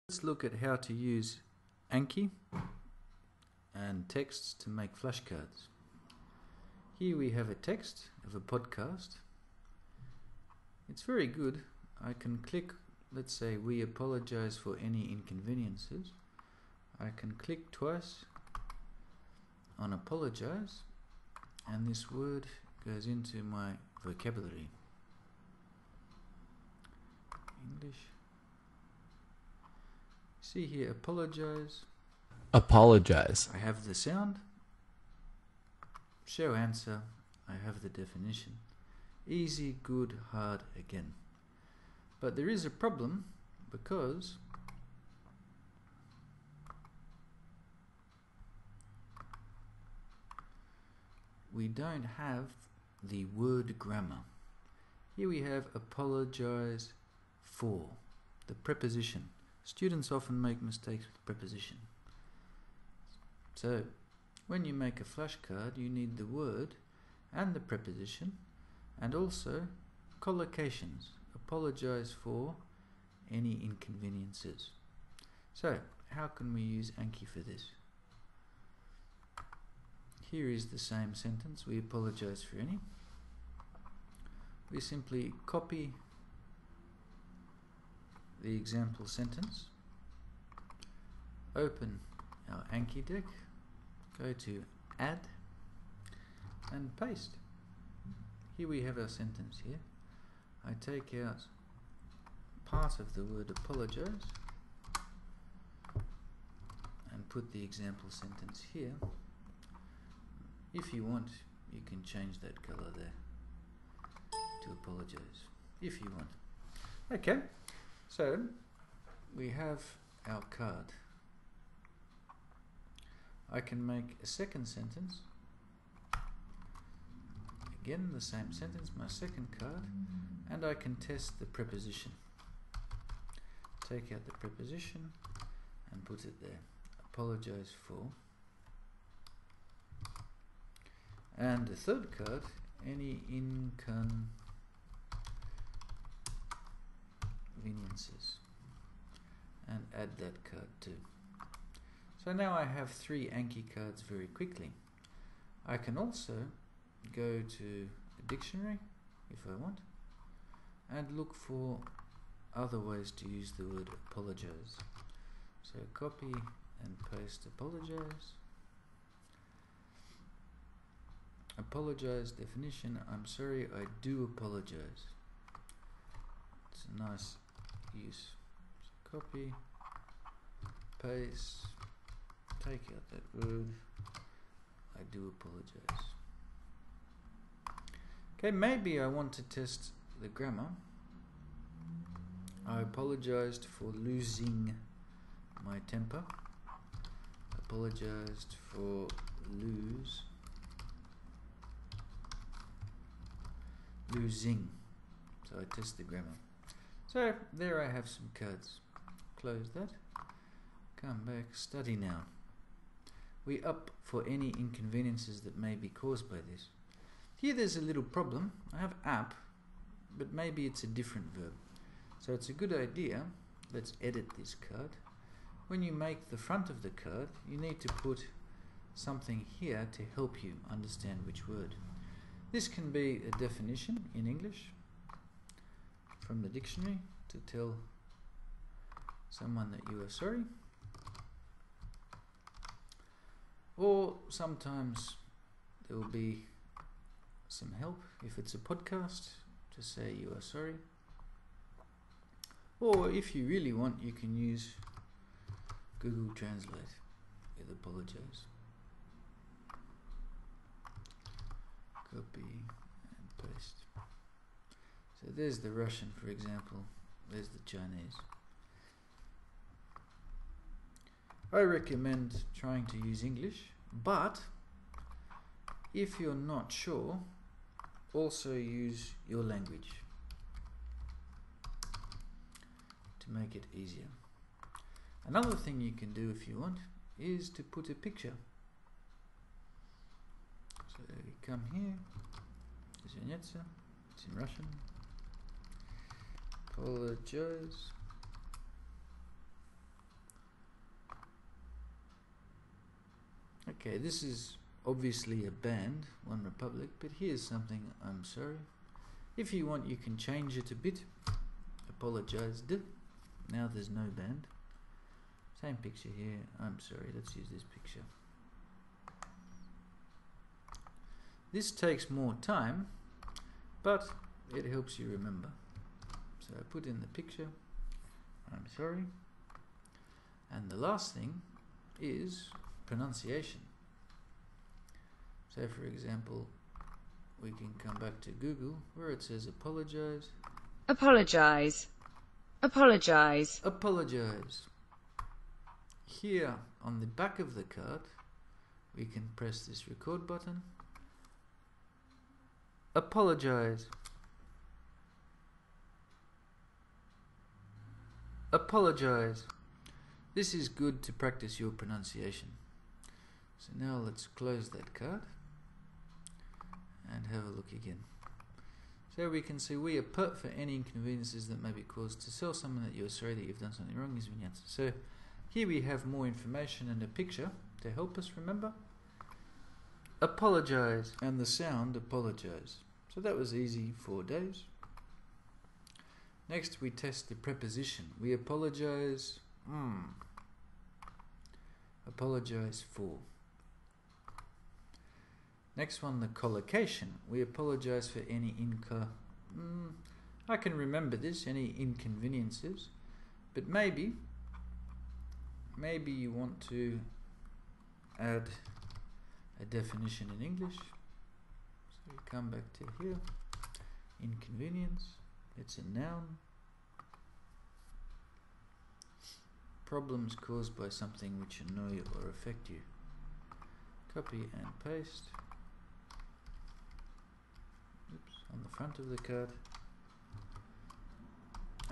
Let's look at how to use Anki and texts to make flashcards. Here we have a text of a podcast. It's very good. I can click, let's say, "We apologize for any inconveniences." I can click twice on apologize, and this word goes into my vocabulary. English. See here, apologize. Apologize. I have the sound. Show answer. I have the definition. Easy, good, hard, again. But there is a problem because we don't have the word grammar. Here we have apologize for, the preposition. Students often make mistakes with preposition. So, when you make a flashcard, you need the word and the preposition, and also collocations. Apologize for any inconveniences. So, how can we use Anki for this? Here is the same sentence. We apologize for any. We simply copy the example sentence, open our Anki deck, go to add and paste. Here we have our sentence here. I take out part of the word apologize and put the example sentence here. If you want, you can change that color there to apologize, if you want. Okay. So, we have our card. I can make a second sentence. Again, the same sentence, my second card, and I can test the preposition. Take out the preposition and put it there. Apologize for. And the third card, any inconveniences, and add that card too. So now I have 3 Anki cards very quickly. I can also go to a dictionary if I want and look for other ways to use the word apologize. So copy and paste apologize. Apologize definition, I'm sorry, I do apologize. It's a nice use. So copy, paste, take out that word, I do apologize. Okay, maybe I want to test the grammar. I apologized for losing my temper. Apologized for losing. So I test the grammar. So there I have some cards. Close that. Come back. Study now. We up for any inconveniences that may be caused by this. Here there's a little problem. I have app, but maybe it's a different verb. So it's a good idea. Let's edit this card. When you make the front of the card, you need to put something here to help you understand which word. This can be a definition in English from the dictionary to tell someone that you are sorry. Or sometimes there will be some help if it's a podcast to say you are sorry. Or if you really want, you can use Google Translate with apologize. Copy and paste. So there's the Russian, for example. There's the Chinese. I recommend trying to use English, but if you're not sure, also use your language to make it easier. Another thing you can do if you want is to put a picture. So you come here, it's in Russian. Apologize Okay, this is obviously a band, One Republic, but here's something I'm sorry. If you want, you can change it a bit. Apologized. Now there's no band. Same picture here. I'm sorry, let's use this picture. This takes more time, but it helps you remember. So I put in the picture. I'm sorry. And the last thing is pronunciation. So for example, we can come back to Google where it says apologize. Apologize. Apologize. Apologize. Here on the back of the card, we can press this record button. Apologize. Apologize. This is good to practice your pronunciation. So now let's close that card and have a look again. So we can see we are put for any inconveniences that may be caused to tell someone that you're sorry that you've done something wrong is vignette. So here we have more information and a picture to help us remember. Apologize, and the sound apologize. So that was easy 4 days. Next we test the preposition. We apologize. Apologize for. Next one, the collocation. We apologize for any I can remember this, any inconveniences, but maybe you want to add a definition in English. So we come back to here. Inconvenience. It's a noun. Problems caused by something which annoy or affect you. Copy and paste. Oops, on the front of the card.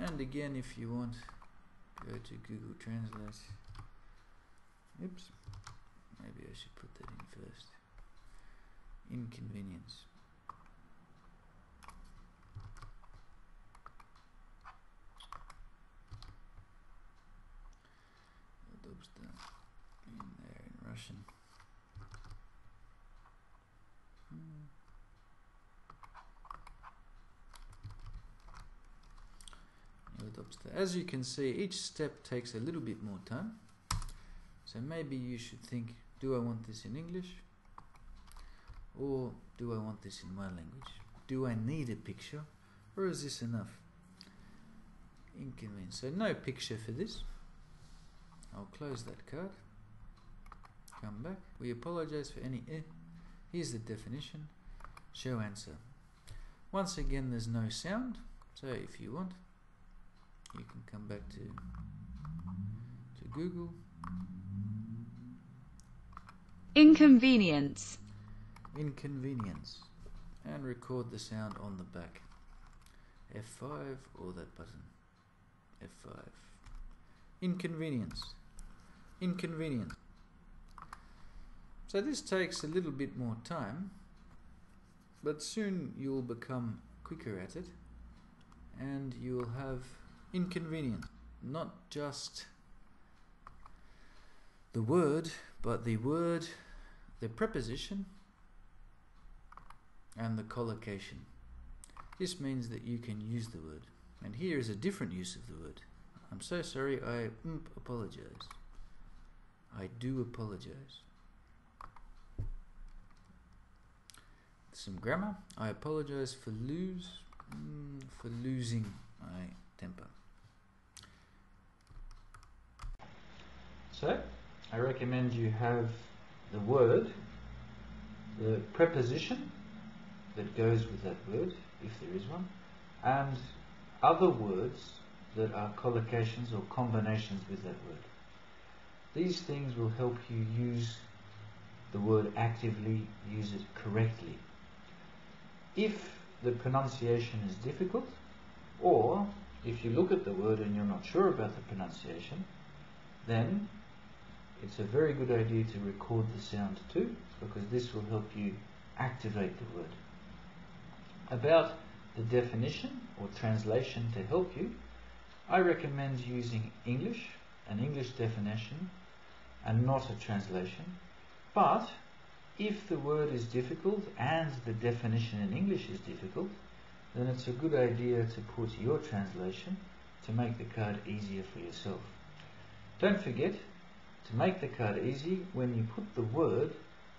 And again, if you want, go to Google Translate. Oops, maybe I should put that in first. Inconvenience. In there in Russian. As you can see, each step takes a little bit more time. So maybe you should think, do I want this in English? Or do I want this in my language? Do I need a picture? Or is this enough? Inconvenience. So no picture for this. I'll close that card. Come back. We apologize for any Here's the definition. Show answer. Once again, there's no sound. So if you want, you can come back to Google. Inconvenience. Inconvenience. And record the sound on the back. F5 or that button. F5. Inconvenience. Inconvenience. So this takes a little bit more time, but soon you'll become quicker at it and you'll have inconvenience. Not just the word, but the word, the preposition, and the collocation. This means that you can use the word. And here is a different use of the word. I'm so sorry, I apologize. I do apologize. Some grammar. I apologize for losing my temper. So, I recommend you have the word, the preposition that goes with that word, if there is one, and other words that are collocations or combinations with that word. These things will help you use the word actively, use it correctly. If the pronunciation is difficult, or if you look at the word and you're not sure about the pronunciation, then it's a very good idea to record the sound too, because this will help you activate the word. About the definition or translation to help you, I recommend using English, an English definition, and not a translation, But if the word is difficult and the definition in English is difficult, then it's a good idea to put your translation to make the card easier for yourself. Don't forget, to make the card easy, when you put the word,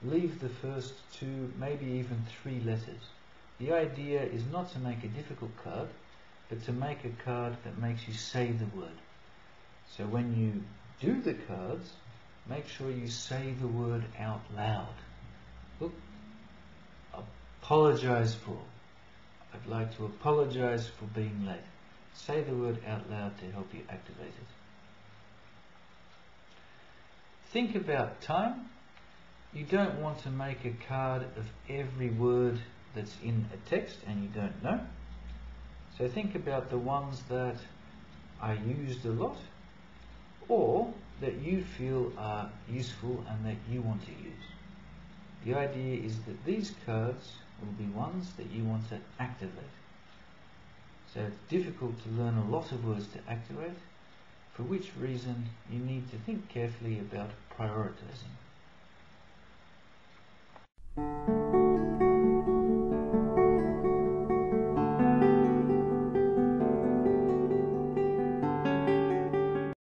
leave the first 2, maybe even 3 letters. The idea is not to make a difficult card, but to make a card that makes you say the word. So when you do the cards, make sure you say the word out loud. Look, apologize for. I'd like to apologize for being late. Say the word out loud to help you activate it. Think about time. You don't want to make a card of every word that's in a text and you don't know. So think about the ones that are used a lot or that you feel are useful and that you want to use. The idea is that these cards will be ones that you want to activate. So it's difficult to learn a lot of words to activate, for which reason you need to think carefully about prioritizing.